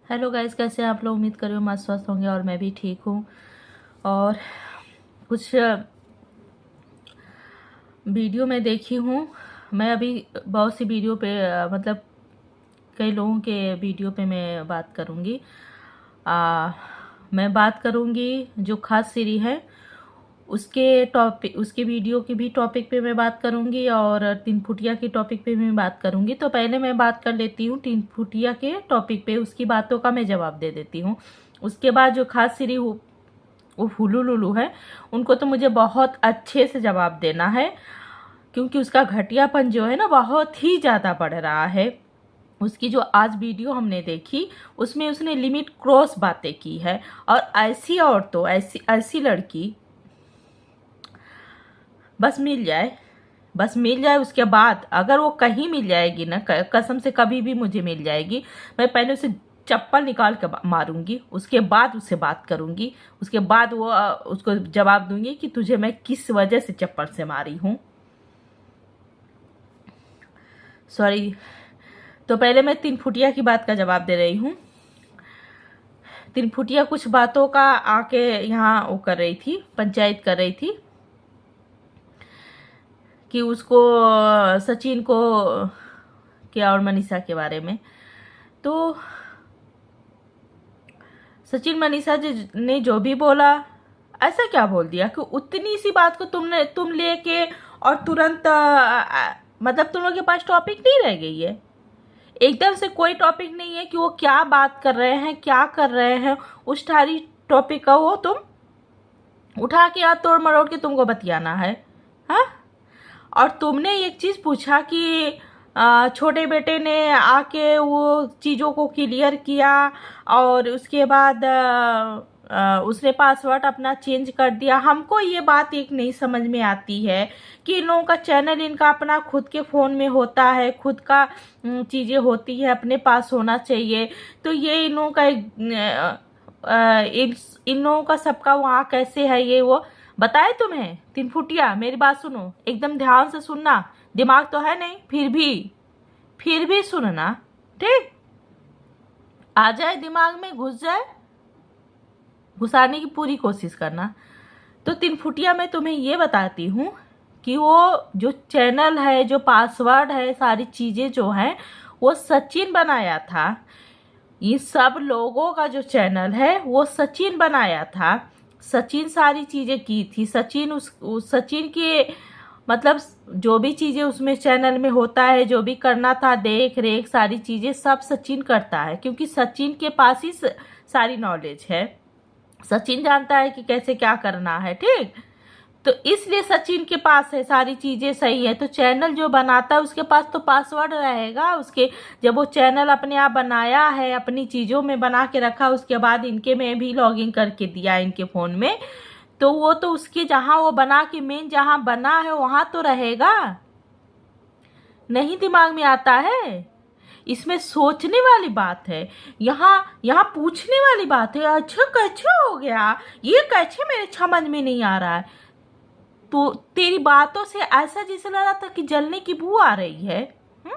Hello guys, कैसे हैं आप लोग। उम्मीद कर रही हूँ मस्त स्वस्थ होंगे और मैं भी ठीक हूँ। और कुछ वीडियो में देखी हूँ। मैं अभी बहुत सी वीडियो पे मतलब कई लोगों के वीडियो पे मैं बात करूँगी। मैं बात करूँगी जो खास सीरी है उसके टॉपिक, उसके वीडियो के भी टॉपिक पे मैं बात करूँगी और तीन फुटिया के टॉपिक पे मैं बात करूँगी। तो पहले मैं बात कर लेती हूँ तीन फुटिया के टॉपिक पे, उसकी बातों का मैं जवाब दे देती हूँ। उसके बाद जो खास सीरी वो हुलू लुलू है, उनको तो मुझे बहुत अच्छे से जवाब देना है, क्योंकि उसका घटियापन जो है ना बहुत ही ज़्यादा बढ़ रहा है। उसकी जो आज वीडियो हमने देखी उसमें उसने लिमिट क्रॉस बातें की है। और ऐसी औरतों, ऐसी ऐसी लड़की बस मिल जाए, बस मिल जाए। उसके बाद अगर वो कहीं मिल जाएगी ना, कसम से कभी भी मुझे मिल जाएगी, मैं पहले उसे चप्पल निकाल के मारूंगी, उसके बाद उससे बात करूंगी, उसके बाद वो उसको जवाब दूंगी कि तुझे मैं किस वजह से चप्पल से मारी हूँ। सॉरी। तो पहले मैं तीन फुटिया की बात का जवाब दे रही हूँ। तीन फुटिया कुछ बातों का आके यहाँ वो कर रही थी, पंचायत कर रही थी कि उसको सचिन को क्या और मनीषा के बारे में। तो सचिन मनीषा जी ने जो भी बोला, ऐसा क्या बोल दिया कि उतनी सी बात को तुम लेके और तुरंत मतलब तुम लोग के पास टॉपिक नहीं रह गई है। एकदम से कोई टॉपिक नहीं है कि वो क्या बात कर रहे हैं, क्या कर रहे हैं, उस सारी टॉपिक का वो तुम उठा के या तोड़ मरोड़ के तुमको बतियाना है। हाँ। और तुमने एक चीज पूछा कि छोटे बेटे ने आके वो चीज़ों को क्लियर किया और उसके बाद उसने पासवर्ड अपना चेंज कर दिया। हमको ये बात एक नहीं समझ में आती है कि इन लोगों का चैनल इनका अपना खुद के फ़ोन में होता है, खुद का चीज़ें होती है, अपने पास होना चाहिए। तो ये इन लोगों का इन लोगों का सबका वहाँ कैसे है, ये वो बताए तुम्हें। तीन फुटिया मेरी बात सुनो, एकदम ध्यान से सुनना। दिमाग तो है नहीं, फिर भी सुनना, ठीक। आ जाए दिमाग में, घुस जाए, घुसाने की पूरी कोशिश करना। तो तीन फुटिया मैं तुम्हें ये बताती हूँ कि वो जो चैनल है, जो पासवर्ड है, सारी चीजें जो हैं वो सचिन बनाया था। ये सब लोगों का जो चैनल है वो सचिन बनाया था। सचिन सारी चीजें की थी। सचिन उस सचिन के मतलब जो भी चीजें उसमें चैनल में होता है, जो भी करना था, देख रेख सारी चीजें सब सचिन करता है, क्योंकि सचिन के पास ही सारी नॉलेज है। सचिन जानता है कि कैसे क्या करना है, ठीक। तो इसलिए सचिन के पास है सारी चीजें सही है। तो चैनल जो बनाता है उसके पास तो पासवर्ड रहेगा उसके। जब वो चैनल अपने आप बनाया है, अपनी चीजों में बना के रखा, उसके बाद इनके में भी लॉगिन करके दिया इनके फोन में, तो वो तो उसके जहां वो बना के मेन जहां बना है वहां तो रहेगा। नहीं दिमाग में आता है। इसमें सोचने वाली बात है, यहाँ यहाँ पूछने वाली बात है। अच्छा कैसे हो गया, ये कैसे मेरे समझ में नहीं आ रहा है। तो तेरी बातों से ऐसा जैसे लग रहा था कि जलने की बू आ रही है। हुँ?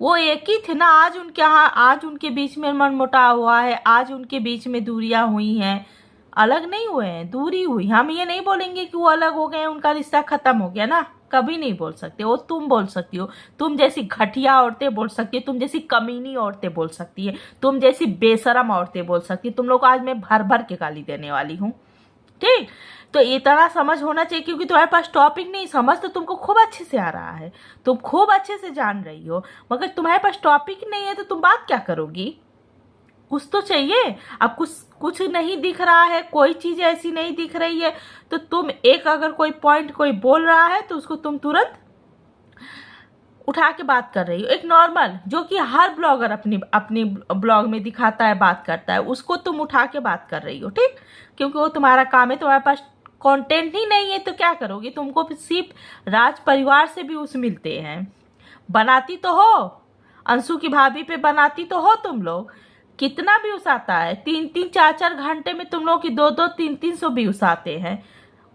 वो एक ही थे ना। आज उनके यहाँ, आज उनके बीच में मनमुटाव हुआ है, आज उनके बीच में दूरियां हुई हैं। अलग नहीं हुए हैं, दूरी हुई। हम ये नहीं बोलेंगे कि वो अलग हो गए, उनका रिश्ता खत्म हो गया ना, कभी नहीं बोल सकते। वो तुम बोल सकती हो, तुम जैसी घटिया औरतें बोल सकती हो, तुम जैसी कमीनी औरतें बोल सकती है, तुम जैसी बेशरम औरतें बोल सकती है। तुम लोग को आज मैं भर भर के गाली देने वाली हूँ, ठीक। तो इतना समझ होना चाहिए, क्योंकि तुम्हारे पास टॉपिक नहीं, समझ तो तुमको खूब अच्छे से आ रहा है, तुम खूब अच्छे से जान रही हो, मगर तुम्हारे पास टॉपिक नहीं है तो तुम बात क्या करोगी। कुछ तो चाहिए। अब कुछ कुछ नहीं दिख रहा है, कोई चीज ऐसी नहीं दिख रही है, तो तुम एक अगर कोई पॉइंट कोई बोल रहा है तो उसको तुम तुरंत उठा के बात कर रही हो। एक नॉर्मल जो कि हर ब्लॉगर अपनी अपनी ब्लॉग में दिखाता है, बात करता है, उसको तुम उठा के बात कर रही हो, ठीक। क्योंकि वो तुम्हारा काम है। तुम्हारे पास कंटेंट ही नहीं है तो क्या करोगी। तुमको सिर्फ राज परिवार से भी उस मिलते हैं। बनाती तो हो, अंशु की भाभी पे बनाती तो हो तुम लोग। कितना व्यूज आता है, 3-3 4-4 घंटे में तुम लोग की 2-2 3-3 सौ व्यूज आते हैं।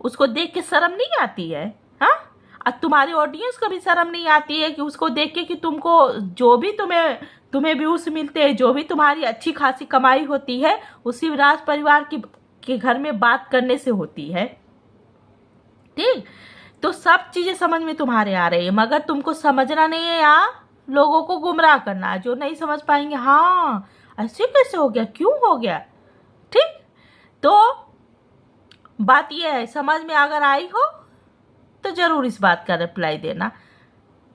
उसको देख के शर्म नहीं आती है। हाँ। और तुम्हारी ऑडियंस को भी शर्म नहीं आती है कि उसको देख के कि तुमको जो भी तुम्हें तुम्हें व्यूज मिलते हैं, जो भी तुम्हारी अच्छी खासी कमाई होती है उसी राज परिवार के घर में बात करने से होती है। ठीक, तो सब चीजें समझ में तुम्हारे आ रही है, मगर तुमको समझना नहीं है, यहाँ लोगों को गुमराह करना है। जो नहीं समझ पाएंगे, हाँ ऐसे कैसे हो गया, क्यों हो गया। ठीक, तो बात यह है, समझ में अगर आई हो तो जरूर इस बात का रिप्लाई देना।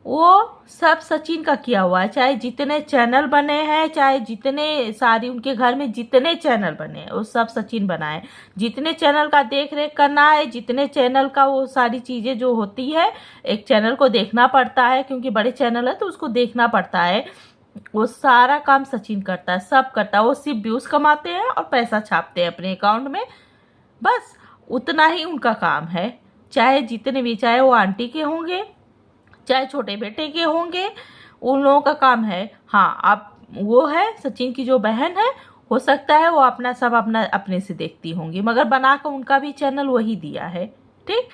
वो सब सचिन का किया हुआ है, चाहे जितने चैनल बने हैं, चाहे जितने सारी उनके घर में जितने चैनल बने हैं वो सब सचिन बनाए। जितने चैनल का देख रेख करना है, जितने चैनल का वो सारी चीज़ें जो होती है, एक चैनल को देखना पड़ता है क्योंकि बड़े चैनल है तो उसको देखना पड़ता है, वो सारा काम सचिन करता है, सब करता है। वो सिर्फ व्यूज कमाते हैं और पैसा छापते हैं अपने अकाउंट में, बस उतना ही उनका काम है। चाहे जितने भी, चाहे वो आंटी के होंगे चाहे छोटे बेटे के होंगे, उन लोगों का काम है। हाँ, आप वो है सचिन की जो बहन है, हो सकता है वो अपना सब अपने से देखती होंगी, मगर बनाकर उनका भी चैनल वही दिया है। ठीक,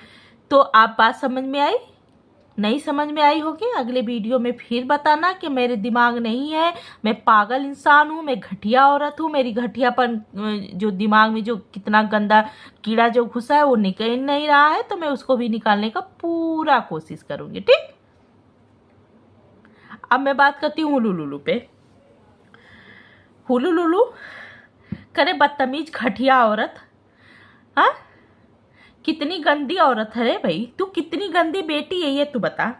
तो आप बात समझ में आई? नहीं समझ में आई होगी, अगले वीडियो में फिर बताना कि मेरे दिमाग नहीं है, मैं पागल इंसान हूँ, मैं घटिया औरत हूँ, मेरी घटियापन जो दिमाग में जो कितना गंदा कीड़ा जो घुसा है वो निकल नहीं रहा है, तो मैं उसको भी निकालने का पूरा कोशिश करूँगी। ठीक, अब मैं बात करती हूँ हुलुलुलु पे। हुलुलुलु करे बदतमीज घटिया औरत, हाँ कितनी गंदी औरत है रे भाई, तू कितनी गंदी बेटी है ये तू बता,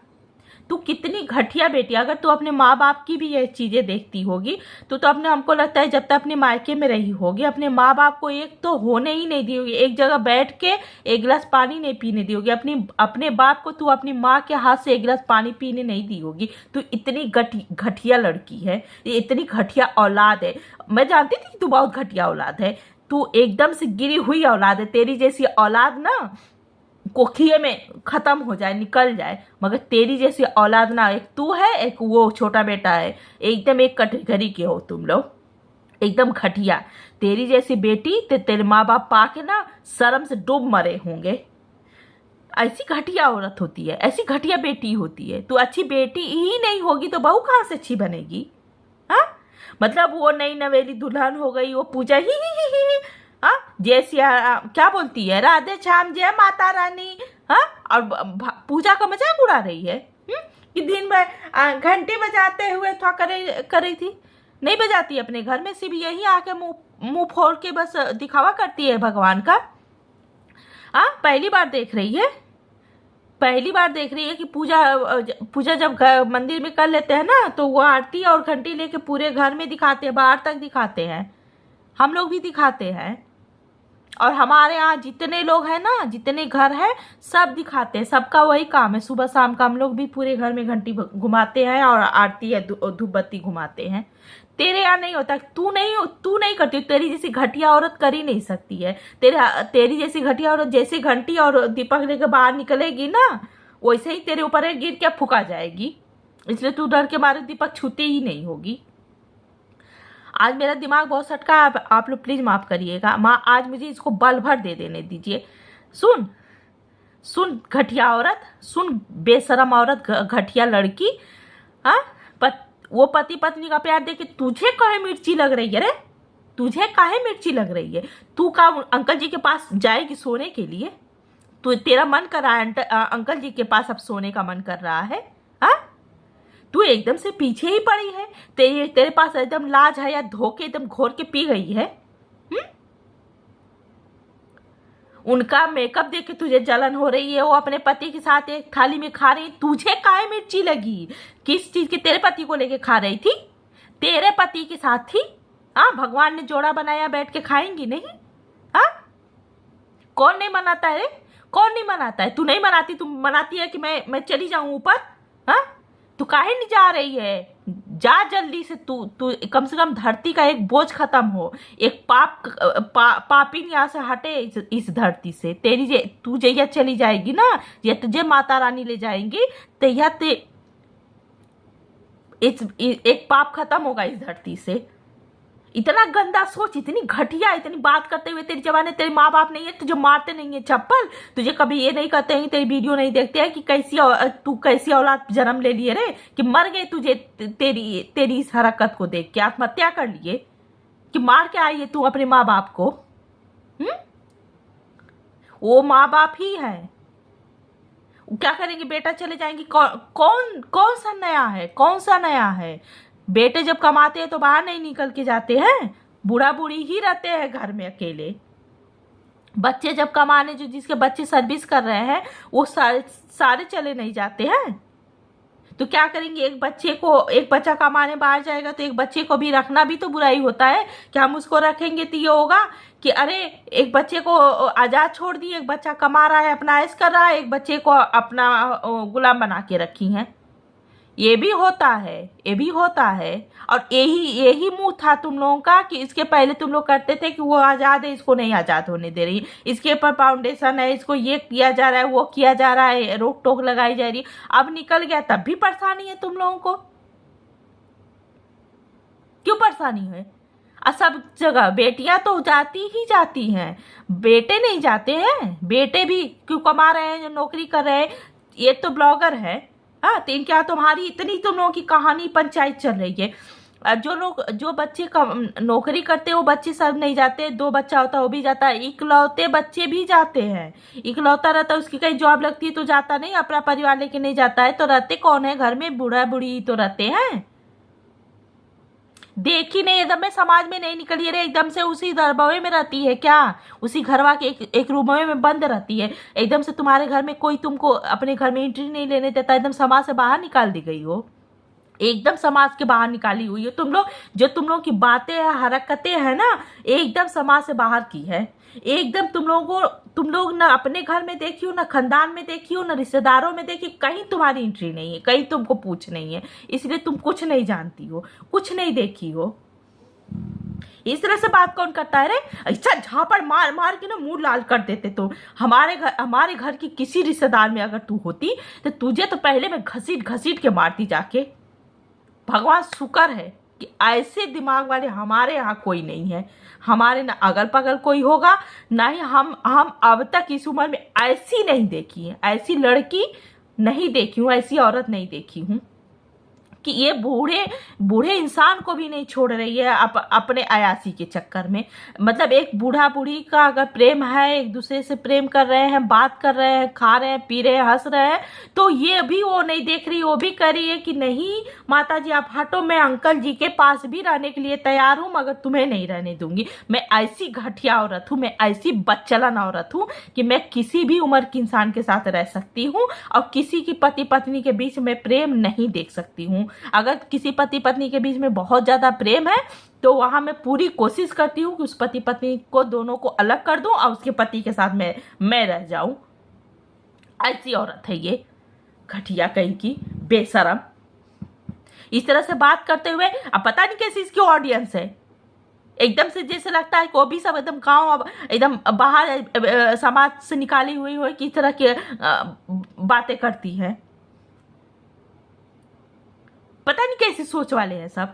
तू कितनी घटिया बेटी। अगर तू अपने माँ बाप की भी ये चीजें देखती होगी तो अपने, हमको लगता है जब तक अपने मायके में रही होगी अपने माँ बाप को एक तो होने ही नहीं दी होगी, एक जगह बैठ के एक गिलास पानी नहीं पीने दी होगी, अपने बाप को तू अपनी माँ के हाथ से एक गिलास पानी पीने नहीं दी होगी। तू इतनी घटिया लड़की है, ये इतनी घटिया औलाद है। मैं जानती थी कि तू बहुत घटिया औलाद है, तू एकदम से गिरी हुई औलाद है। तेरी जैसी औलाद ना कोखिए में खत्म हो जाए, निकल जाए, मगर तेरी जैसी औलाद ना, एक तू है एक वो छोटा बेटा है, एकदम एक कटघरी के हो तुम लोग, एकदम घटिया। तेरी जैसी बेटी तेरे माँ बाप पाके ना शर्म से डूब मरे होंगे। ऐसी घटिया औरत होती है, ऐसी घटिया बेटी होती है। तू अच्छी बेटी ही नहीं होगी तो बहू कहाँ से अच्छी बनेगी। हाँ, मतलब वो नई नवेली दुल्हन हो गई, वो पूजा ही हाँ जैसी क्या बोलती है, राधे श्याम जय माता रानी, हाँ, और पूजा का मजाक उड़ा रही है। कि दिन भर घंटे बजाते हुए था कर रही थी, नहीं बजाती अपने घर में, सिर्फ यही आके मुंह फोड़ के बस दिखावा करती है भगवान का। हाँ, पहली बार देख रही है, पहली बार देख रही है कि पूजा जब मंदिर में कर लेते हैं ना तो वो आरती और घंटी लेके पूरे घर में दिखाते हैं, बाहर तक दिखाते हैं, हम लोग भी दिखाते हैं। और हमारे यहाँ जितने लोग हैं ना, जितने घर हैं, सब दिखाते हैं, सबका वही काम है। सुबह शाम का हम लोग भी पूरे घर में घंटी घुमाते हैं और आरती या धूप बत्ती घुमाते हैं। तेरे यहाँ नहीं होता, तू नहीं करती, तेरी जैसी घटिया औरत कर ही नहीं सकती है। तेरी जैसी घटिया औरत जैसे घंटी और दीपक लेकर बाहर निकलेगी ना, वैसे ही तेरे ऊपर गिर के फूका जाएगी, इसलिए तू डर के मारे दीपक छूते ही नहीं होगी। आज मेरा दिमाग बहुत सटका, आप लोग प्लीज माफ करिएगा। माँ आज मुझे इसको बल भर दे देने दीजिए। सुन घटिया औरत, सुन बेशरम औरत, घटिया लड़की। हाँ, वो पति पत्नी का प्यार देखे तुझे काहे मिर्ची लग रही है रे, तुझे काहे मिर्ची लग रही है। तू का अंकल जी के पास जाएगी सोने के लिए, तेरा मन कर रहा है अंकल जी के पास अब सोने का मन कर रहा है। हाँ, तू एकदम से पीछे ही पड़ी है, तेरे पास एकदम लाज है या धोखे एकदम घोर के पी गई है। उनका मेकअप देख के तुझे जलन हो रही है, वो अपने पति के साथ एक थाली में खा रही, तुझे काहे मिर्ची लगी, किस चीज के तेरे पति को लेके खा रही थी, तेरे पति के साथ थी। हाँ, भगवान ने जोड़ा बनाया, बैठ के खाएंगी नहीं। हाँ, कौन नहीं मनाता है, कौन नहीं मनाता है। तू नहीं मनाती, तू मनाती है कि मैं चली जाऊं ऊपर। हाँ, तू काहे नहीं जा रही है, जा जल्दी से। तू कम से कम धरती का एक बोझ खत्म हो, एक पापिन यहाँ से हटे इस धरती से। तू जैया चली जाएगी ना, या तुझे माता रानी ले जाएंगी, तैया एक पाप खत्म होगा इस धरती से। इतना गंदा सोच, इतनी घटिया, इतनी बात करते हुए तेरी जवान है, तेरे माँ बाप नहीं है, तुझे मारते नहीं है चप्पल, तुझे कभी ये नहीं कहते हैं, तेरी वीडियो नहीं देखते हैं कि तू कैसी औलाद जन्म ले लिए रे, कि मर गए तुझे तेरी इस हरकत को देख के आत्महत्या कर लिए, कि मार के आई है तू अपने माँ बाप को। वो माँ बाप ही है, क्या करेंगे, बेटा चले जाएंगे, कौन सा नया है, कौन सा नया है। बेटे जब कमाते हैं तो बाहर नहीं निकल के जाते हैं, बूढ़ा बूढ़ी ही रहते हैं घर में अकेले। बच्चे जब कमाने, जो जिसके बच्चे सर्विस कर रहे हैं वो सारे चले नहीं जाते हैं। तो क्या करेंगे, एक बच्चा कमाने बाहर जाएगा तो एक बच्चे को भी रखना भी तो बुराई होता है कि हम उसको रखेंगे तो ये होगा कि अरे एक बच्चे को आजाद छोड़ दिए, एक बच्चा कमा रहा है, अपना ऐश कर रहा है, एक बच्चे को अपना गुलाम बना के रखी हैं। ये भी होता है, ये भी होता है। और यही मुंह था तुम लोगों का कि इसके पहले तुम लोग करते थे कि वो आज़ाद है, इसको नहीं आज़ाद होने दे रही, इसके ऊपर फाउंडेशन है, इसको ये किया जा रहा है, वो किया जा रहा है, रोक टोक लगाई जा रही है। अब निकल गया तब भी परेशानी है तुम लोगों को, क्यों परेशानी है? सब जगह बेटियां तो जाती ही जाती हैं, बेटे नहीं जाते हैं। बेटे भी क्यों कमा रहे हैं, जो नौकरी कर रहे हैं, ये तो ब्लॉगर है। हाँ, तो क्या तुम्हारी इतनी तुम लोगों की कहानी पंचायत चल रही है। जो बच्चे नौकरी करते हैं वो बच्चे सब नहीं जाते, 2 बच्चा होता है वो भी जाता है, इकलौते बच्चे भी जाते हैं। इकलौता रहता है, उसकी कहीं जॉब लगती है तो जाता नहीं, अपना परिवार लेके नहीं जाता है। तो रहते कौन है घर में, बूढ़ा बूढ़ी तो रहते हैं। देखी नहीं, एकदम में समाज में नहीं निकली रे, एकदम से उसी दरबावे में रहती है क्या, उसी घरवा के एक रूमवे में बंद रहती है। एकदम से तुम्हारे घर में कोई तुमको अपने घर में एंट्री नहीं लेने देता, एकदम समाज से बाहर निकाल दी गई हो, एकदम समाज के बाहर निकाली हुई है तुम लोग। जो तुम लोग की बातें हरकतें हैं ना, एकदम समाज से बाहर की है। एकदम तुम लोग ना अपने घर में देखी हो, ना खानदान में देखी हो, ना रिश्तेदारों में देखी, कहीं तुम्हारी एंट्री नहीं है, कहीं तुमको पूछ नहीं है, इसलिए तुम कुछ नहीं जानती हो, कुछ नहीं देखी हो। इस तरह से बात कौन करता है रे? अच्छा झापड़ मार मार के ना मुंह लाल कर देते। तो हमारे घर की किसी रिश्तेदार में अगर तू होती तो तुझे तो पहले मैं घसीट घसीट के मारती जाके। भगवान शुक्र है कि ऐसे दिमाग वाले हमारे यहाँ कोई नहीं है, हमारे ना अगल बगल कोई होगा, ना ही हम अब तक इस उम्र में ऐसी नहीं देखी है, ऐसी लड़की नहीं देखी हूँ, ऐसी औरत नहीं देखी हूँ कि ये बूढ़े इंसान को भी नहीं छोड़ रही है अपने अयासी के चक्कर में। मतलब एक बूढ़ा बूढ़ी का अगर प्रेम है, एक दूसरे से प्रेम कर रहे हैं, बात कर रहे हैं, खा रहे हैं, पी रहे हैं, हंस रहे हैं, तो ये भी वो नहीं देख रही, वो भी कह रही है कि नहीं माता जी आप हटो, मैं अंकल जी के पास भी रहने के लिए तैयार हूँ, मगर तुम्हें नहीं रहने दूंगी। मैं ऐसी घटिया औरत हूँ, मैं ऐसी बदचलन औरत हूँ कि मैं किसी भी उम्र के इंसान के साथ रह सकती हूँ और किसी की पति पत्नी के बीच में प्रेम नहीं देख सकती हूँ। अगर किसी पति पत्नी के बीच में बहुत ज्यादा प्रेम है तो वहां मैं पूरी कोशिश करती हूँ कि उस पति पत्नी को दोनों को अलग कर दूं और उसके पति के साथ मैं रह जाऊं। ऐसी औरत है ये, घटिया कहीं की, बेशरम। इस तरह से बात करते हुए अब पता नहीं कैसी इसकी ऑडियंस है, एकदम से जैसे लगता है कि वो भी सब एकदम गाँव एकदम बाहर समाज से निकाली हुई हो कि इस तरह की बातें करती है। पता नहीं कैसी सोच वाले हैं सब,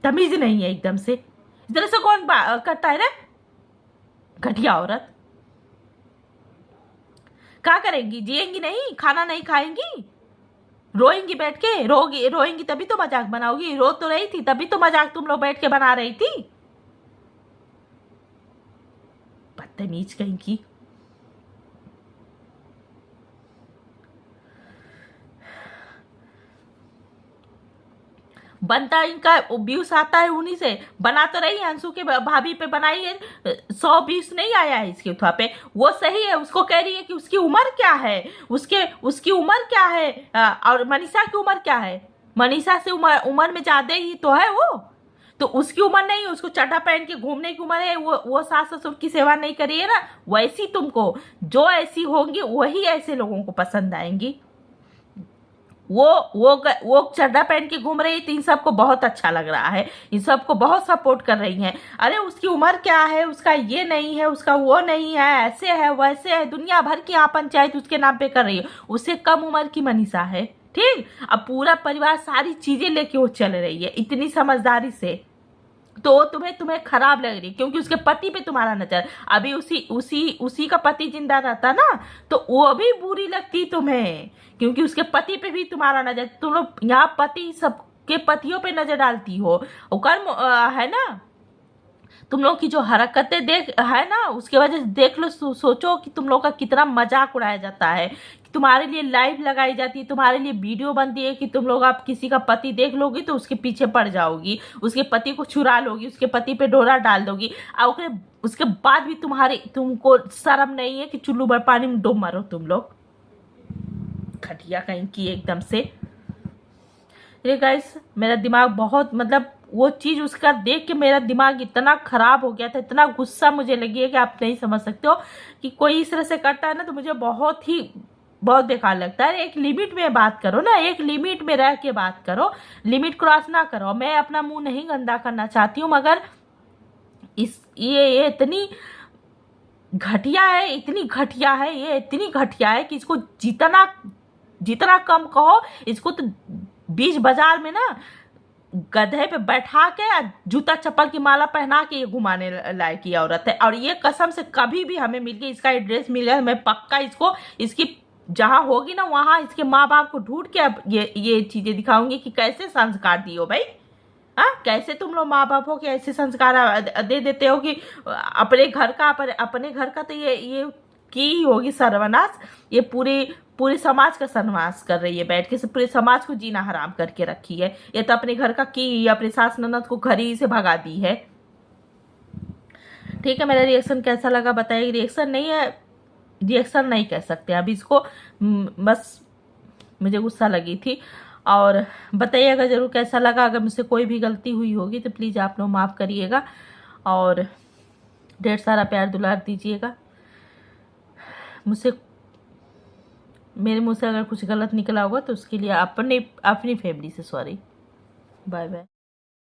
तमीज नहीं है एकदम से। इस तरह से कौन करता है रे? घटिया औरत। क्या करेंगी, जिएंगी नहीं, खाना नहीं खाएंगी, रोएंगी बैठ के, रोएंगी तभी तो मजाक बनाओगी, रो तो रही थी तभी तो मजाक तुम लोग बैठ के बना रही थी। बदतमीज कहीं की। बनता इनका व्यूज आता है उन्हीं से, बना तो रही है, अंशु के भाभी पे बनाई है, 100 व्यूज नहीं आया है इसके उठा पे, वो सही है। उसको कह रही है कि उसकी उम्र क्या है, उसकी उम्र क्या है, और मनीषा की उम्र क्या है, मनीषा से उम्र में ज्यादा ही तो है वो, तो उसकी उम्र नहीं है, उसको चड्ढा पहन के घूमने की उम्र है, वो सास ससुर की सेवा नहीं करी है ना। वैसी तुमको जो ऐसी होंगी वही ऐसे लोगों को पसंद आएंगी। वो चड्ढा पहन के घूम रही थी, इन सबको बहुत अच्छा लग रहा है, इन सबको बहुत सपोर्ट कर रही हैं। अरे उसकी उम्र क्या है, उसका ये नहीं है, उसका वो नहीं है, ऐसे है वैसे है, दुनिया भर की यहाँ पंचायत उसके नाम पे कर रही है। उससे कम उम्र की मनीषा है, ठीक। अब पूरा परिवार सारी चीजें लेके वो चल रही है इतनी समझदारी से, तो तुम्हें खराब लग रही है क्योंकि उसके पति पे तुम्हारा नजर। अभी उसी का पति जिंदा रहता ना तो वो भी बुरी लगती तुम्हें, क्योंकि उसके पति पे भी तुम्हारा नजर। तुम लोग यहाँ पति सबके पतियों पे नजर डालती हो। वो कर्म है ना, तुम लोग की जो हरकतें देख है ना उसके वजह से देख लो, सोचो कि तुम लोग का कितना मजाक उड़ाया जाता है, कि तुम्हारे लिए लाइव लगाई जाती है, तुम्हारे लिए वीडियो बनती है कि तुम लोग आप किसी का पति देख लोगी तो उसके पीछे पड़ जाओगी, उसके पति को चुरा लोगी, उसके पति पे डोरा डाल दोगी, और उसके बाद भी तुमको शर्म नहीं है कि चुल्लू भर पानी में डूब मरो तुम लोग। घटिया कहीं की एकदम से। ये गाइस मेरा दिमाग बहुत, मतलब वो चीज उसका देख के मेरा दिमाग इतना खराब हो गया था, इतना गुस्सा मुझे लगी है कि आप नहीं समझ सकते हो। कि कोई इस तरह से करता है ना तो मुझे बहुत बेकार लगता है। एक लिमिट में बात करो ना, एक लिमिट में रह के बात करो, लिमिट क्रॉस ना करो। मैं अपना मुंह नहीं गंदा करना चाहती हूँ, मगर ये इतनी घटिया है, इतनी घटिया है, ये इतनी घटिया है कि इसको जितना कम कहो। इसको तो बीच बाजार में ना गधे पे बैठा के जूता चप्पल की माला पहना के ये घुमाने लायक की औरत है। और ये कसम से कभी भी हमें मिल गई, इसका एड्रेस मिल गया, मैं पक्का इसकी जहां होगी ना वहां इसके माँ बाप को ढूंढ के अब ये चीजें दिखाऊंगी कि कैसे संस्कार दिए हो भाई। हाँ, कैसे तुम लोग माँ बाप हो कि ऐसे संस्कार दे देते हो कि अपने घर का तो ये की होगी सर्वनाश। ये पूरे समाज का सर्वनाश कर रही है बैठ के, पूरे समाज को जीना हराम करके रखी है। ये तो अपने घर का की अपने सास ननद को घर ही से भगा दी है। ठीक है, मेरा रिएक्शन कैसा लगा बताइए। रिएक्शन नहीं कह सकते अभी इसको, बस मुझे गुस्सा लगी थी। और बताइएगा जरूर कैसा लगा। अगर मुझसे कोई भी गलती हुई होगी तो प्लीज़ आप लोग माफ़ करिएगा और ढेर सारा प्यार दुलार दीजिएगा। मेरे मुंह से अगर कुछ गलत निकला होगा तो उसके लिए अपनी फैमिली से सॉरी। Bye bye.